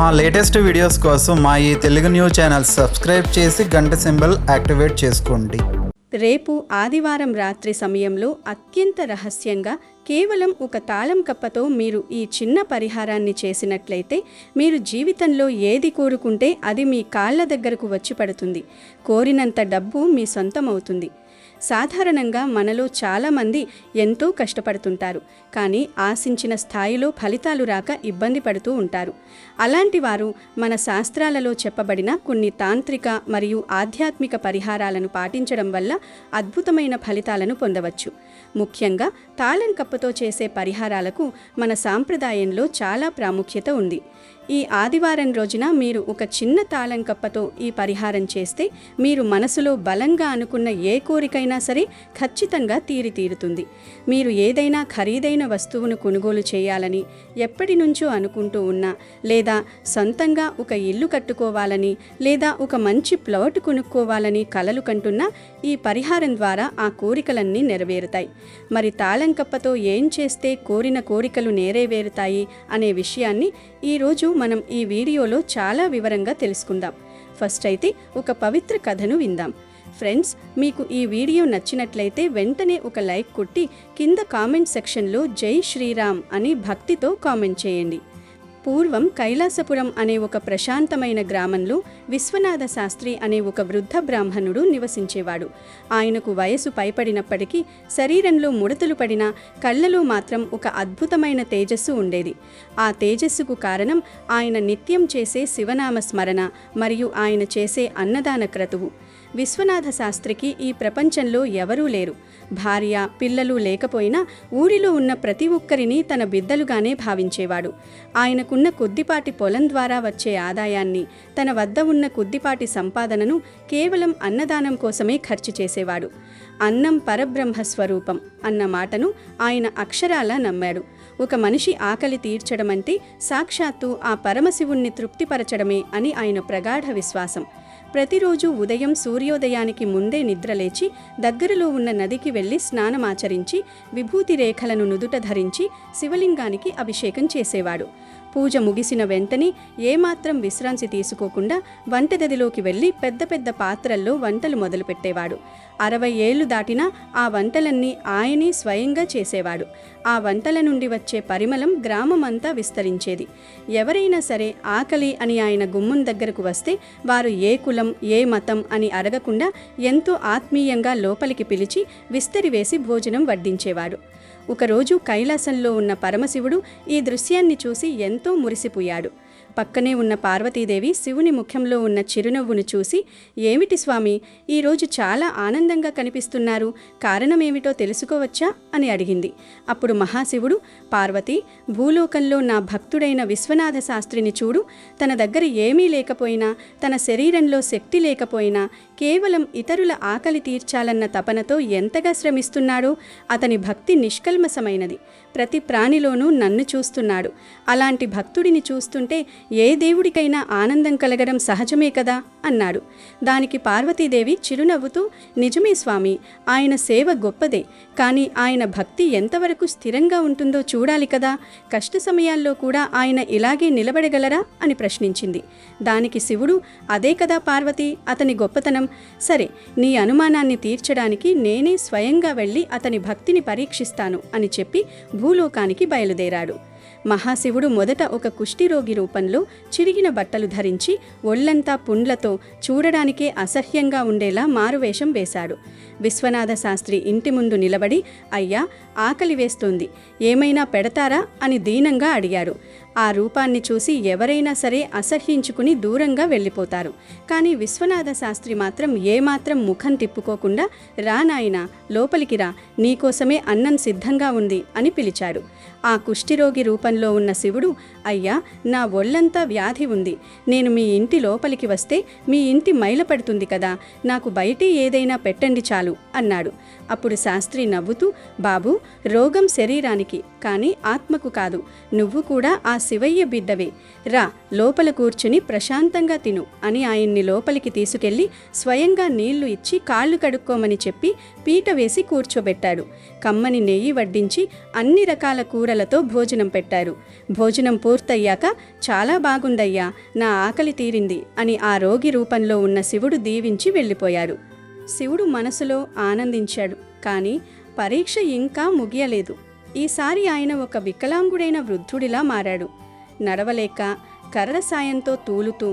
మా latest videos కోసం మా ఈ తెలుగు న్యూస్ ఛానల్ సబ్స్క్రైబ్ చేసి గంట సింబల్ యాక్టివేట్ చేసుకోండి. రేపు ఆదివారం రాత్రి సమయంలో అత్యంత రహస్యంగా కేవలం ఒక తాళం కప్పతో మీరు ఈ చిన్న పరిహారాన్ని చేసినట్లయితే మీరు జీవితంలో ఏది కోరుకుంటే అది మీ కాళ్ళ దగ్గరకు వచ్చి పడుతుంది. కోరినంత డబ్బు మీ సొంతమవుతుంది. సాధారణంగా మనలో చాలామంది ఎంతో కష్టపడుతుంటారు, కానీ ఆశించిన స్థాయిలో ఫలితాలు రాక ఇబ్బంది పడుతూ ఉంటారు. అలాంటి వారు మన శాస్త్రాలలో చెప్పబడిన కొన్ని తాంత్రిక మరియు ఆధ్యాత్మిక పరిహారాలను పాటించడం వల్ల అద్భుతమైన ఫలితాలను పొందవచ్చు. ముఖ్యంగా తాళం కప్పతో చేసే పరిహారాలకు మన సాంప్రదాయంలో చాలా ప్రాముఖ్యత ఉంది. ఈ ఆదివారం రోజున మీరు ఒక చిన్న తాళం కప్పతో ఈ పరిహారం చేస్తే మీరు మనసులో బలంగా అనుకున్న ఏ కోరికైనా సరే ఖచ్చితంగా తీరుతుంది. మీరు ఏదైనా ఖరీదైన వస్తువును కొనుగోలు చేయాలని ఎప్పటి నుంచో అనుకుంటూ ఉన్నా, లేదా సొంతంగా ఒక ఇల్లు కట్టుకోవాలని, లేదా ఒక మంచి ప్లాట్ కొనుక్కోవాలని కలలు కంటున్నా ఈ పరిహారం ద్వారా ఆ కోరికలన్నీ నెరవేరుతాయి. మరి తాళం కప్పతో ఏం చేస్తే కోరిన కోరికలు నెరవేరుతాయి అనే విషయాన్ని ఈరోజు మనం ఈ వీడియోలో చాలా వివరంగా తెలుసుకుందాం. ఫస్ట్ అయితే ఒక పవిత్ర కథను విందాం. ఫ్రెండ్స్, మీకు ఈ వీడియో నచ్చినట్లయితే వెంటనే ఒక లైక్ కొట్టి కింద కామెంట్ సెక్షన్లో జై శ్రీరామ్ అని భక్తితో కామెంట్ చేయండి. పూర్వం కైలాసపురం అనే ఒక ప్రశాంతమైన గ్రామంలో విశ్వనాథ శాస్త్రి అనే ఒక వృద్ధ బ్రాహ్మణుడు నివసించేవాడు. ఆయనకు వయసు పైపడినప్పటికీ శరీరంలో ముడతలు పడిన కళ్ళలో మాత్రం ఒక అద్భుతమైన తేజస్సు ఉండేది. ఆ తేజస్సుకు కారణం ఆయన నిత్యం చేసే శివనామ స్మరణ మరియు ఆయన చేసే అన్నదాన క్రతువు. విశ్వనాథ శాస్త్రికి ఈ ప్రపంచంలో ఎవరూ లేరు. భార్య, పిల్లలు లేకపోయినా ఊరిలో ఉన్న ప్రతి ఒక్కరిని తన బిడ్డలుగానే భావించేవాడు. ఆయనకున్న కొద్దిపాటి పొలం ద్వారా వచ్చే ఆదాయాన్ని, తన వద్ద ఉన్న కొద్దిపాటి సంపాదనను కేవలం అన్నదానం కోసమే ఖర్చు చేసేవాడు. అన్నం పరబ్రహ్మ స్వరూపం అన్న మాటను ఆయన అక్షరాలా నమ్మాడు. ఒక మనిషి ఆకలి తీర్చడం అంటే సాక్షాత్తు ఆ పరమశివుణ్ణి తృప్తిపరచడమే అని ఆయన ప్రగాఢ విశ్వాసం. ప్రతిరోజు ఉదయం సూర్యోదయానికి ముందే నిద్రలేచి దగ్గరలో ఉన్న నదికి వెళ్లి స్నానమాచరించి విభూతి రేఖలను నుదుట ధరించి శివలింగానికి అభిషేకం చేసేవాడు. పూజ ముగిసిన వెంటనే ఏమాత్రం విశ్రాంతి తీసుకోకుండా వంటగదిలోకి వెళ్లి పెద్ద పెద్ద పాత్రల్లో వంటలు మొదలుపెట్టేవాడు. 60 ఏళ్లు దాటినా ఆ వంటలన్నీ ఆయనే స్వయంగా చేసేవాడు. ఆ వంటల నుండి వచ్చే పరిమళం గ్రామమంతా విస్తరించేది. ఎవరైనా సరే ఆకలి అని ఆయన గుమ్మం దగ్గరకు వస్తే వారు ఏ కులం, ఏ మతం అని అడగకుండా ఎంతో ఆత్మీయంగా లోపలికి పిలిచి విస్తరివేసి భోజనం వడ్డించేవాడు. ఒకరోజు కైలాసంలో ఉన్న పరమశివుడు ఈ దృశ్యాన్ని చూసి ఎంతో మురిసిపోయాడు. పక్కనే ఉన్న పార్వతీదేవి శివుని ముఖంలో ఉన్న చిరునవ్వును చూసి, "ఏమిటి స్వామి, ఈరోజు చాలా ఆనందంగా కనిపిస్తున్నారు, కారణమేమిటో తెలుసుకోవచ్చా?" అని అడిగింది. అప్పుడు మహాశివుడు, "పార్వతి, భూలోకంలో నా భక్తుడైన విశ్వనాథ శాస్త్రిని చూడు. తన దగ్గర ఏమీ లేకపోయినా, తన శరీరంలో శక్తి లేకపోయినా కేవలం ఇతరుల ఆకలి తీర్చాలన్న తపనతో ఎంతగా శ్రమిస్తున్నాడో. అతని భక్తి నిష్కల్మషమైనది. ప్రతి ప్రాణిలోనూ నన్ను చూస్తున్నాడు. అలాంటి భక్తుడిని చూస్తుంటే ఏ దేవుడికైనా ఆనందం కలగడం సహజమే కదా" అన్నాడు. దానికి పార్వతీదేవి చిరునవ్వుతూ, "నిజమే స్వామి, ఆయన సేవ గొప్పదే, కానీ ఆయన భక్తి ఎంతవరకు స్థిరంగా ఉంటుందో చూడాలి కదా. కష్ట సమయాల్లో కూడా ఆయన ఇలాగే నిలబడగలరా?" అని ప్రశ్నించింది. దానికి శివుడు, "అదే కదా పార్వతి అతని గొప్పతనం. సరే, నీ అనుమానాన్ని తీర్చడానికి నేనే స్వయంగా వెళ్ళి అతని భక్తిని పరీక్షిస్తాను" అని చెప్పి భూలోకానికి బయలుదేరాడు. మహాశివుడు మొదట ఒక కుష్ఠిరోగి రూపంలో చిరిగిన బట్టలు ధరించి ఒళ్లంతా పుండ్లతో చూడడానికే అసహ్యంగా ఉండేలా మారువేషం వేశాడు. విశ్వనాథ శాస్త్రి ఇంటి ముందు నిలబడి, "అయ్యా, ఆకలి వేస్తోంది, ఏమైనా పెడతారా?" అని దీనంగా అడిగాడు. ఆ రూపాన్ని చూసి ఎవరైనా సరే అసహ్యించుకుని దూరంగా వెళ్ళిపోతారు. కానీ విశ్వనాథ శాస్త్రి మాత్రం ఏమాత్రం ముఖం తిప్పుకోకుండా, "రా నాయనా, లోపలికి రా, నీకోసమే అన్నం సిద్ధంగా ఉంది" అని పిలిచాడు. ఆ కుష్ఠిరోగి రూపంలో ఉన్న శివుడు, "అయ్యా, నా ఒళ్లంతా వ్యాధి ఉంది. నేను మీ ఇంటి లోపలికి వస్తే మీ ఇంటి మైలపడుతుంది కదా, నాకు బయటే ఏదైనా పెట్టండి చాలు" అన్నాడు. అప్పుడు శాస్త్రి నవ్వుతూ, "బాబూ, రోగం శరీరానికి కానీ ఆత్మకు కాదు. నువ్వు కూడా ఆ శివయ్య బిడ్డవే, రా లోపల కూర్చుని ప్రశాంతంగా తిను అని ఆయన్ని లోపలికి తీసుకెళ్లి స్వయంగా నీళ్లు ఇచ్చి కాళ్ళు కడుక్కోమని చెప్పి పీట వేసి కూర్చోబెట్టాడు. కమ్మని నెయ్యి వడ్డించి అన్ని రకాల కూరలతో భోజనం పెట్టారు. భోజనం పూర్తయ్యాక చాలా బాగుందయ్యా, నా ఆకలి తీరింది అని ఆ రోగి రూపంలో ఉన్న శివుడు దీవించి వెళ్ళిపోయాడు. శివుడు మనసులో ఆనందించాడు. కానీ పరీక్ష ఇంకా ముగియలేదు. ఈసారి ఆయన ఒక వికలాంగుడైన వృద్ధుడిలా మారాడు. నడవలేక కర్ర సాయంతో తూలుతూ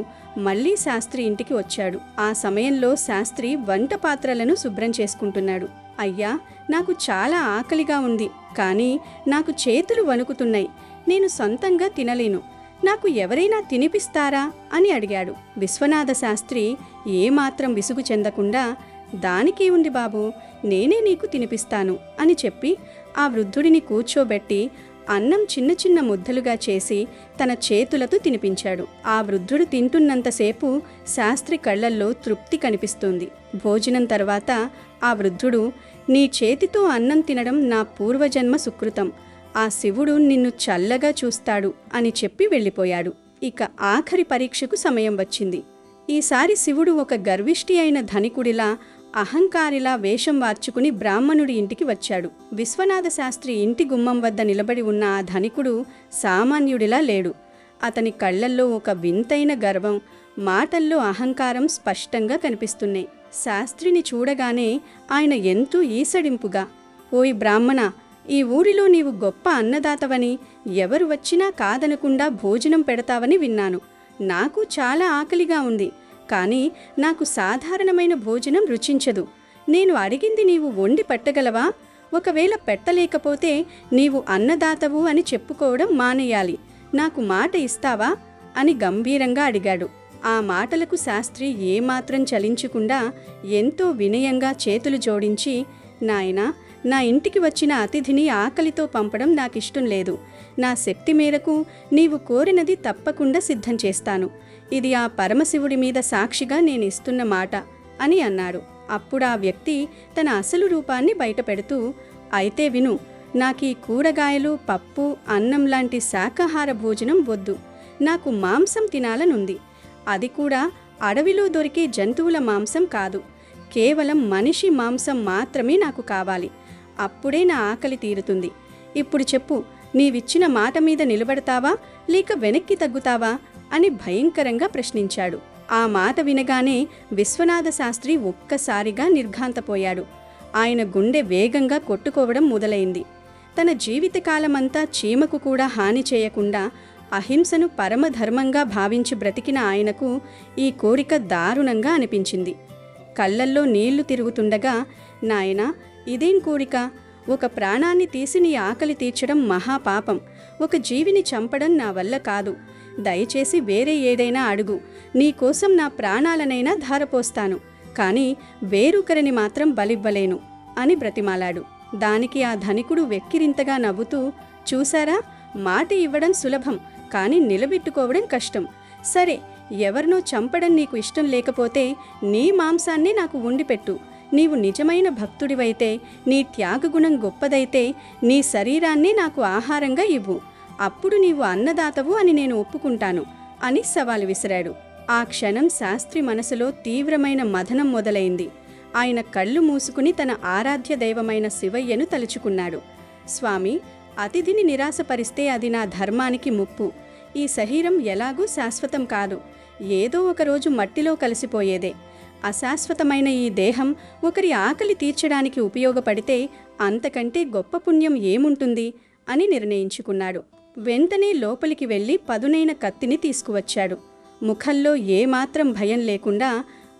మళ్లీ శాస్త్రి ఇంటికి వచ్చాడు. ఆ సమయంలో శాస్త్రి వంట పాత్రలను శుభ్రం చేసుకుంటున్నాడు. అయ్యా, నాకు చాలా ఆకలిగా ఉంది, కానీ నాకు చేతులు వణుకుతున్నాయి. నేను సొంతంగా తినలేను. నాకు ఎవరైనా తినిపిస్తారా అని అడిగాడు. విశ్వనాథ శాస్త్రి ఏమాత్రం విసుగు చెందకుండా, దానికే ఉంది బాబు, నేనే నీకు తినిపిస్తాను అని చెప్పి ఆ వృద్ధుడిని కూర్చోబెట్టి అన్నం చిన్న చిన్న ముద్దలుగా చేసి తన చేతులతో తినిపించాడు. ఆ వృద్ధుడు తింటున్నంతసేపు శాస్త్రి కళ్లల్లో తృప్తి కనిపిస్తుంది. భోజనం తర్వాత ఆ వృద్ధుడు, నీ చేతితో అన్నం తినడం నా పూర్వజన్మ సుకృతం, ఆ శివుడు నిన్ను చల్లగా చూస్తాడు అని చెప్పి వెళ్ళిపోయాడు. ఇక ఆఖరి పరీక్షకు సమయం వచ్చింది. ఈసారి శివుడు ఒక గర్విష్టి అయిన ధనికుడిలా, అహంకారిలా వేషం మార్చుకుని బ్రాహ్మణుడి ఇంటికి వచ్చాడు. విశ్వనాథ శాస్త్రి ఇంటి గుమ్మం వద్ద నిలబడి ఉన్న ఆ ధనికుడు సామాన్యుడిలా లేడు. అతని కళ్లల్లో ఒక వింతైన గర్వం, మాటల్లో అహంకారం స్పష్టంగా కనిపిస్తున్నాయి. శాస్త్రిని చూడగానే ఆయన ఎంతో ఈసడింపుగా, ఓయ్ బ్రాహ్మణ, ఈ ఊరిలో నీవు గొప్ప అన్నదాతవని, ఎవరు వచ్చినా కాదనకుండా భోజనం పెడతావని విన్నాను. నాకు చాలా ఆకలిగా ఉంది, కానీ నాకు సాధారణమైన భోజనం రుచించదు. నేను అడిగింది నీవు వండి పెట్టగలవా? ఒకవేళ పెట్టలేకపోతే నీవు అన్నదాతవు అని చెప్పుకోవడం మానేయాలి. నాకు మాట ఇస్తావా అని గంభీరంగా అడిగాడు. ఆ మాటలకు శాస్త్రి ఏమాత్రం చలించకుండా ఎంతో వినయంగా చేతులు జోడించి, నాయనా, నా ఇంటికి వచ్చిన అతిథిని ఆకలితో పంపడం నాకిష్టం లేదు. నా శక్తి మేరకు నీవు కోరినది తప్పకుండా సిద్ధం చేస్తాను. ఇది ఆ పరమశివుడి మీద సాక్షిగా నేను ఇస్తున్న మాట అని అన్నాడు. అప్పుడు ఆ వ్యక్తి తన అసలు రూపాన్ని బయటపెడుతూ, అయితే విను, నాకీ కూరగాయలు, పప్పు, అన్నం లాంటి శాకాహార భోజనం వద్దు. నాకు మాంసం తినాలనుంది. అది కూడా అడవిలో దొరికే జంతువుల మాంసం కాదు. కేవలం మనిషి మాంసం మాత్రమే నాకు కావాలి. అప్పుడే నా ఆకలి తీరుతుంది. ఇప్పుడు చెప్పు, నీవిచ్చిన మాట మీద నిలబడతావా లేక వెనక్కి తగ్గుతావా అని భయంకరంగా ప్రశ్నించాడు. ఆ మాట వినగానే విశ్వనాథ శాస్త్రి ఒక్కసారిగా నిర్ఘాంతపోయాడు. ఆయన గుండె వేగంగా కొట్టుకోవడం మొదలైంది. తన జీవితకాలమంతా చీమకు కూడా హాని చేయకుండా అహింసను పరమధర్మంగా భావించి బ్రతికిన ఆయనకు ఈ కోరిక దారుణంగా అనిపించింది. కళ్ళల్లో నీళ్లు తిరుగుతుండగా, నాయనా, ఇదేం కోరిక? ఒక ప్రాణాన్ని తీసి నీ ఆకలి తీర్చడం మహాపాపం. ఒక జీవిని చంపడం నా వల్ల కాదు. దయచేసి వేరే ఏదైనా అడుగు. నీకోసం నా ప్రాణాలనైనా ధారపోస్తాను, కానీ వేరొకరిని మాత్రం బలివ్వలేను అని బ్రతిమాలాడు. దానికి ఆ ధనికుడు వెక్కిరింతగా నవ్వుతూ, చూసారా, మాట ఇవ్వడం సులభం, కానీ నిలబెట్టుకోవడం కష్టం. సరే, ఎవరినో చంపడం నీకు ఇష్టం లేకపోతే నీ మాంసాన్ని నాకు వండిపెట్టు. నీవు నిజమైన భక్తుడివైతే, నీ త్యాగగుణం గొప్పదైతే నీ శరీరాన్ని నాకు ఆహారంగా ఇవ్వు. అప్పుడు నీవు అన్నదాతవు అని నేను ఒప్పుకుంటాను అని సవాలు విసిరాడు. ఆ క్షణం శాస్త్రి మనసులో తీవ్రమైన మథనం మొదలైంది. ఆయన కళ్ళు మూసుకుని తన ఆరాధ్య దైవమైన శివయ్యను తలుచుకున్నాడు. స్వామి, అతిథిని నిరాశపరిస్తే అది నా ధర్మానికి ముప్పు. ఈ శరీరం ఎలాగూ శాశ్వతం కాదు, ఏదో ఒకరోజు మట్టిలో కలిసిపోయేదే. అశాశ్వతమైన ఈ దేహం ఒకరి ఆకలి తీర్చడానికి ఉపయోగపడితే అంతకంటే గొప్ప పుణ్యం ఏముంటుంది అని నిర్ణయించుకున్నాడు. వెంటనే లోపలికి వెళ్ళి పదునైన కత్తిని తీసుకువచ్చాడు. ముఖంలో ఏమాత్రం భయం లేకుండా,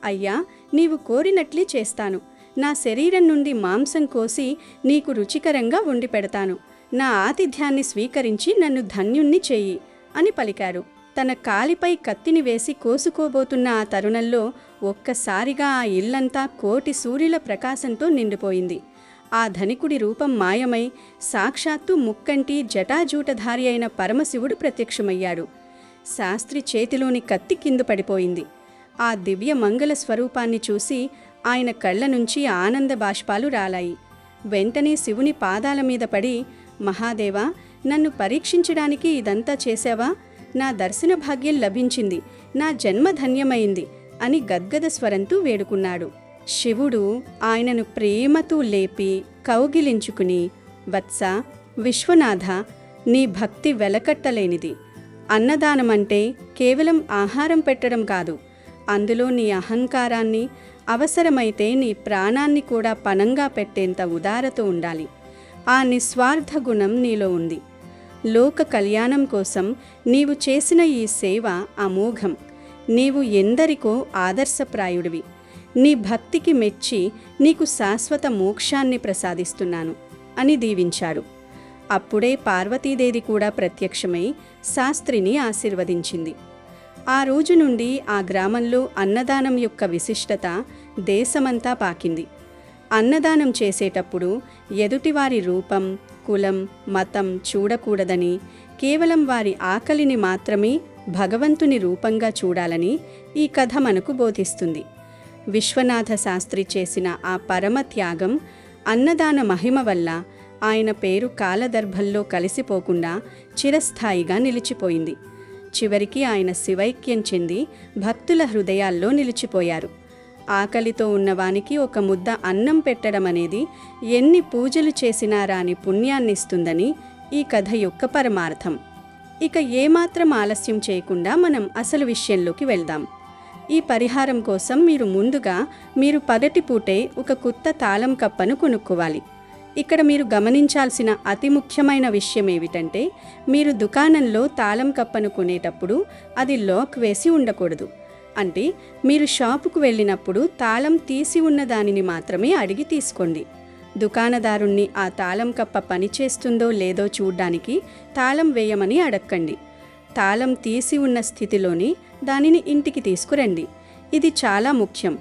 అయ్యా, నీవు కోరినట్లే చేస్తాను. నా శరీరం నుండి మాంసం కోసి నీకు రుచికరంగా వండి పెడతాను. నా ఆతిథ్యాన్ని స్వీకరించి నన్ను ధన్యుణ్ణి చెయ్యి అని పలికారు. తన కాలిపై కత్తిని వేసి కోసుకోబోతున్న ఆ తరుణంలో ఒక్కసారిగా ఆ ఇల్లంతా కోటి సూర్యుల ప్రకాశంతో నిండిపోయింది. ఆ ధనికుడి రూపం మాయమై సాక్షాత్తు ముక్కంటి జటాజూటధారి అయిన పరమశివుడు ప్రత్యక్షమయ్యాడు. శాస్త్రి చేతిలోని కత్తి కింద పడిపోయింది. ఆ దివ్య మంగళ స్వరూపాన్ని చూసి ఆయన కళ్ళ నుంచి ఆనంద బాష్పాలు రాలాయి. వెంటనే శివుని పాదాల మీద పడి, మహాదేవా, నన్ను పరీక్షించడానికి ఇదంతా చేశావా? నా దర్శన భాగ్యం లభించింది, నా జన్మ ధన్యమైంది అని గద్గద స్వరంతో వేడుకున్నాడు. శివుడు ఆయనను ప్రేమతో లేపి కౌగిలించుకుని, వత్స, విశ్వనాథ, నీ భక్తి వెలకట్టలేనిది. అన్నదానమంటే కేవలం ఆహారం పెట్టడం కాదు, అందులో నీ అహంకారాన్ని, అవసరమైతే నీ ప్రాణాన్ని కూడా పణంగా పెట్టేంత ఉదారత ఉండాలి. ఆ నిస్వార్థ గుణం నీలో ఉంది. లోక కళ్యాణం కోసం నీవు చేసిన ఈ సేవ అమోఘం. నీవు ఎందరికో ఆదర్శప్రాయుడివి. నీ భక్తికి మెచ్చి నీకు శాశ్వత మోక్షాన్ని ప్రసాదిస్తున్నాను అని దీవించాడు. అప్పుడే పార్వతీదేవి కూడా ప్రత్యక్షమై శాస్త్రిని ఆశీర్వదించింది. ఆ రోజు నుండి ఆ గ్రామంలో అన్నదానం యొక్క విశిష్టత దేశమంతా పాకింది. అన్నదానం చేసేటప్పుడు ఎదుటివారి రూపం, కులం, మతం చూడకూడదని, కేవలం వారి ఆకలిని మాత్రమే భగవంతుని రూపంగా చూడాలని ఈ కథ మనకు బోధిస్తుంది. విశ్వనాథ శాస్త్రి చేసిన ఆ పరమ త్యాగం, అన్నదాన మహిమ వల్ల ఆయన పేరు కాలదర్భంలో కలిసిపోకుండా చిరస్థాయిగా నిలిచిపోయింది. చివరికి ఆయన శివైక్యం చెంది భక్తుల హృదయాల్లో నిలిచిపోయారు. ఆకలితో ఉన్నవానికి ఒక ముద్ద అన్నం పెట్టడం అనేది ఎన్ని పూజలు చేసినా రాని పుణ్యాన్నిస్తుందని ఈ కథ యొక్క పరమార్థం. ఇక ఏమాత్రం ఆలస్యం చేయకుండా మనం అసలు విషయంలోకి వెళ్దాం. ఈ పరిహారం కోసం మీరు పగటిపూటే ఒక కొత్త తాళం కప్పను కొనుక్కోవాలి. ఇక్కడ మీరు గమనించాల్సిన అతి ముఖ్యమైన విషయం ఏమిటంటే, మీరు దుకాణంలో తాళం కప్పను కొనేటప్పుడు అది లాక్ వేసి ఉండకూడదు. అంటే మీరు షాపుకు వెళ్ళినప్పుడు తాళం తీసి ఉన్న దానిని మాత్రమే అడిగి తీసుకోండి. దుకాణదారుణ్ణి ఆ తాళం కప్ప పనిచేస్తుందో లేదో చూడ్డానికి తాళం వేయమని అడక్కండి. తాళం తీసి ఉన్న స్థితిలోనే దానిని ఇంటికి తీసుకురండి. ఇది చాలా ముఖ్యం.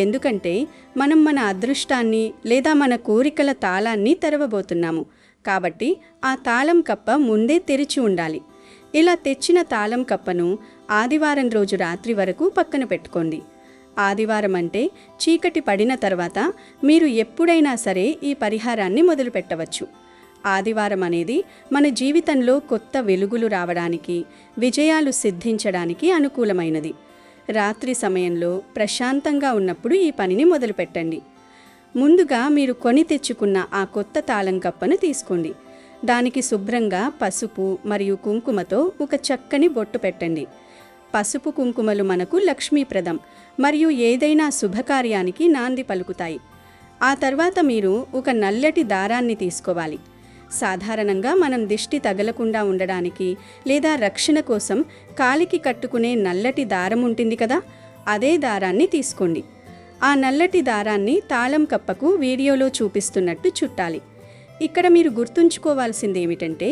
ఎందుకంటే మనం మన అదృష్టాన్ని లేదా మన కోరికల తాళాన్ని తెరవబోతున్నాము. కాబట్టి ఆ తాళం కప్ప ముందే తెరిచి ఉండాలి. ఇలా తెచ్చిన తాళం కప్పను ఆదివారం రోజు రాత్రి వరకు పక్కన పెట్టుకోండి. ఆదివారం అంటే చీకటి పడిన తర్వాత మీరు ఎప్పుడైనా సరే ఈ పరిహారాన్ని మొదలు పెట్టవచ్చు. ఆదివారం అనేది మన జీవితంలో కొత్త వెలుగులు రావడానికి, విజయాలు సిద్ధించడానికి అనుకూలమైనది. రాత్రి సమయంలో ప్రశాంతంగా ఉన్నప్పుడు ఈ పనిని మొదలుపెట్టండి. ముందుగా మీరు కొని తెచ్చుకున్న ఆ కొత్త తాళం కప్పను తీసుకోండి. దానికి శుభ్రంగా పసుపు మరియు కుంకుమతో ఒక చక్కని బొట్టు పెట్టండి. పసుపు కుంకుమలు మనకు లక్ష్మీప్రదం మరియు ఏదైనా శుభకార్యానికి నాంది పలుకుతాయి. ఆ తర్వాత మీరు ఒక నల్లటి దారాన్ని తీసుకోవాలి. సాధారణంగా మనం దిష్టి తగలకుండా ఉండడానికి లేదా రక్షణ కోసం కాలికి కట్టుకునే నల్లటి దారం ఉంటుంది కదా, అదే దారాన్ని తీసుకోండి. ఆ నల్లటి దారాన్ని తాళం కప్పకు వీడియోలో చూపిస్తున్నట్టు చుట్టాలి. ఇక్కడ మీరు గుర్తుంచుకోవాల్సింది ఏమిటంటే,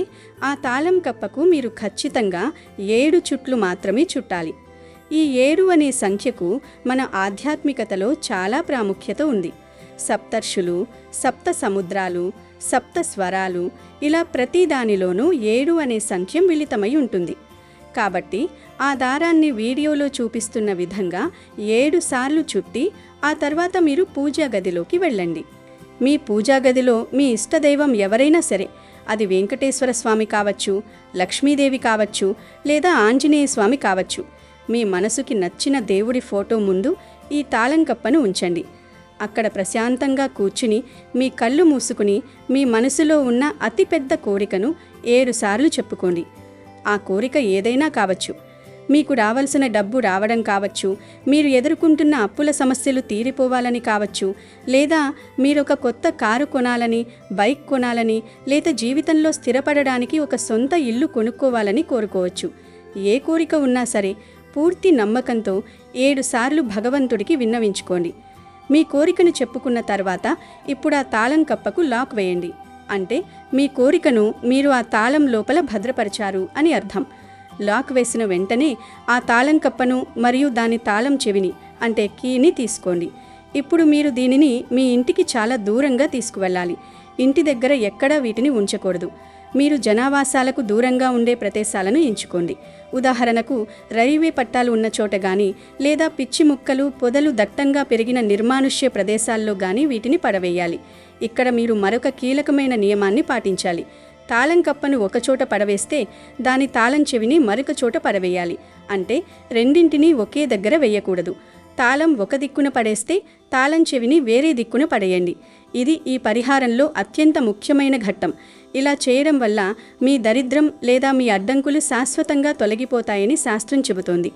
ఆ తాళం కప్పకు మీరు ఖచ్చితంగా 7 చుట్లు మాత్రమే చుట్టాలి. ఈ 7 అనే సంఖ్యకు మన ఆధ్యాత్మికతలో చాలా ప్రాముఖ్యత ఉంది. సప్తర్షులు, సప్త సముద్రాలు, సప్త స్వరాలు, ఇలా ప్రతి దానిలోనూ 7 అనే సంఖ్య మిళితమై ఉంటుంది. కాబట్టి ఆ దారాన్ని వీడియోలో చూపిస్తున్న విధంగా 7 సార్లు చుట్టి ఆ తర్వాత మీరు పూజా గదిలోకి వెళ్ళండి. మీ పూజా గదిలో మీ ఇష్టదైవం ఎవరైనా సరే, అది వెంకటేశ్వర స్వామి కావచ్చు, లక్ష్మీదేవి కావచ్చు, లేదా ఆంజనేయ స్వామి కావచ్చు, మీ మనసుకి నచ్చిన దేవుడి ఫోటో ముందు ఈ తాళం కప్పను ఉంచండి. అక్కడ ప్రశాంతంగా కూర్చుని మీ కళ్ళు మూసుకుని మీ మనసులో ఉన్న అతిపెద్ద కోరికను 7 సార్లు చెప్పుకోండి. ఆ కోరిక ఏదైనా కావచ్చు. మీకు రావాల్సిన డబ్బు రావడం కావచ్చు, మీరు ఎదుర్కొంటున్న అప్పుల సమస్యలు తీరిపోవాలని కావచ్చు, లేదా మీరొక కొత్త కారు కొనాలని, బైక్ కొనాలని, లేదా జీవితంలో స్థిరపడడానికి ఒక సొంత ఇల్లు కొనుక్కోవాలని కోరుకోవచ్చు. ఏ కోరిక ఉన్నా సరే పూర్తి నమ్మకంతో 7 సార్లు భగవంతుడికి విన్నవించుకోండి. మీ కోరికను చెప్పుకున్న తర్వాత ఇప్పుడు ఆ తాళం కప్పకు లాక్ వేయండి. అంటే మీ కోరికను మీరు ఆ తాళం లోపల భద్రపరిచారు అని అర్థం. లాక్ వేసిన వెంటనే ఆ తాళం కప్పను మరియు దాని తాళం చెవిని అంటే కీని తీసుకోండి. ఇప్పుడు మీరు దీనిని మీ ఇంటికి చాలా దూరంగా తీసుకువెళ్ళాలి. ఇంటి దగ్గర ఎక్కడా వీటిని ఉంచకూడదు. మీరు జనావాసాలకు దూరంగా ఉండే ప్రదేశాలను ఎంచుకోండి. ఉదాహరణకు రైల్వే పట్టాలు ఉన్న చోట కానీ, లేదా పిచ్చి ముక్కలు, పొదలు దట్టంగా పెరిగిన నిర్మానుష్య ప్రదేశాల్లో కానీ వీటిని పడవేయాలి. ఇక్కడ మీరు మరొక కీలకమైన నియమాన్ని పాటించాలి. తాళం కప్పను ఒకచోట పడవేస్తే దాని తాళం చెవిని మరొక చోట పడవేయాలి. అంటే రెండింటినీ ఒకే దగ్గర వేయకూడదు. తాళం ఒక దిక్కున పడేస్తే తాళం చెవిని వేరే దిక్కున పడేయండి. ఇది ఈ పరిహారంలో అత్యంత ముఖ్యమైన ఘట్టం. ఇలా చేయడం వల్ల మీ దరిద్రం లేదా మీ అడ్డంకులు శాశ్వతంగా తొలగిపోతాయని శాస్త్రం చెబుతోంది.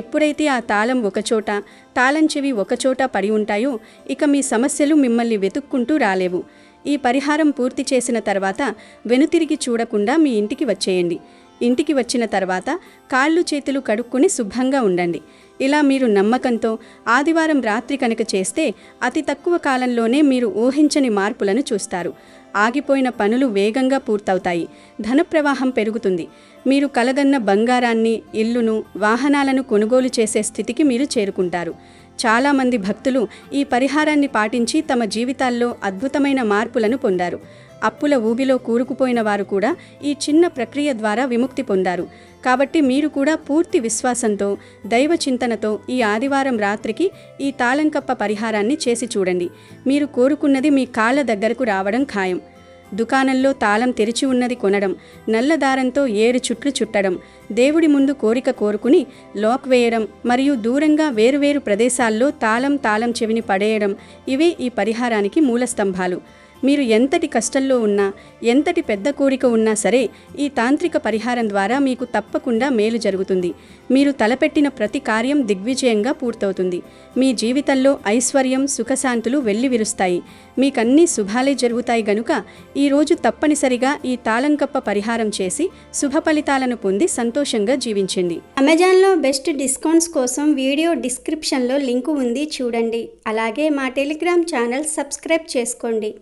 ఎప్పుడైతే ఆ తాళం ఒకచోట, తాళం చెవి ఒకచోట పడి ఉంటాయో ఇక మీ సమస్యలు మిమ్మల్ని వెతుక్కుంటూ రాలేవు. ఈ పరిహారం పూర్తి చేసిన తర్వాత వెనుతిరిగి చూడకుండా మీ ఇంటికి వచ్చేయండి. ఇంటికి వచ్చిన తర్వాత కాళ్ళు చేతులు కడుక్కొని శుభ్రంగా ఉండండి. ఇలా మీరు నమ్మకంతో ఆదివారం రాత్రి కనుక చేస్తే అతి తక్కువ కాలంలోనే మీరు ఊహించని మార్పులను చూస్తారు. ఆగిపోయిన పనులు వేగంగా పూర్తవుతాయి. ధన ప్రవాహం పెరుగుతుంది. మీరు కలగన్న బంగారాన్ని, ఇల్లును, వాహనాలను కొనుగోలు చేసే స్థితికి మీరు చేరుకుంటారు. చాలామంది భక్తులు ఈ పరిహారాన్ని పాటించి తమ జీవితాల్లో అద్భుతమైన మార్పులను పొందారు. అప్పుల ఊబిలో కూరుకుపోయిన వారు కూడా ఈ చిన్న ప్రక్రియ ద్వారా విముక్తి పొందారు. కాబట్టి మీరు కూడా పూర్తి విశ్వాసంతో, దైవ చింతనతో ఈ ఆదివారం రాత్రికి ఈ తాళంకప్ప పరిహారాన్ని చేసి చూడండి. మీరు కోరుకున్నది మీ కాళ్ళ దగ్గరకు రావడం ఖాయం. దుకాణంలో తాళం తెరిచి ఉన్నది కొనడం, నల్ల దారంతో 7 చుట్లు చుట్టడం, దేవుడి ముందు కోరిక కోరుకుని లాక్ వేయడం మరియు దూరంగా వేరువేరు ప్రదేశాల్లో తాళం చెవిని పడేయడం, ఇవే ఈ పరిహారానికి మూల స్తంభాలు. మీరు ఎంతటి కష్టంలో ఉన్నా, ఎంతటి పెద్ద కోరిక ఉన్నా సరే ఈ తాంత్రిక పరిహారం ద్వారా మీకు తప్పకుండా మేలు జరుగుతుంది. మీరు తలపెట్టిన ప్రతి కార్యం దిగ్విజయంగా పూర్తవుతుంది. మీ జీవితంలో ఐశ్వర్యం, సుఖశాంతులు వెల్లివిరుస్తాయి. మీకన్నీ శుభాలే జరుగుతాయి గనుక ఈరోజు తప్పనిసరిగా ఈ తాళంకప్ప పరిహారం చేసి శుభ ఫలితాలను పొంది సంతోషంగా జీవించండి. అమెజాన్లో బెస్ట్ డిస్కౌంట్స్ కోసం వీడియో డిస్క్రిప్షన్లో లింకు ఉంది, చూడండి. అలాగే మా టెలిగ్రామ్ ఛానల్ సబ్స్క్రైబ్ చేసుకోండి.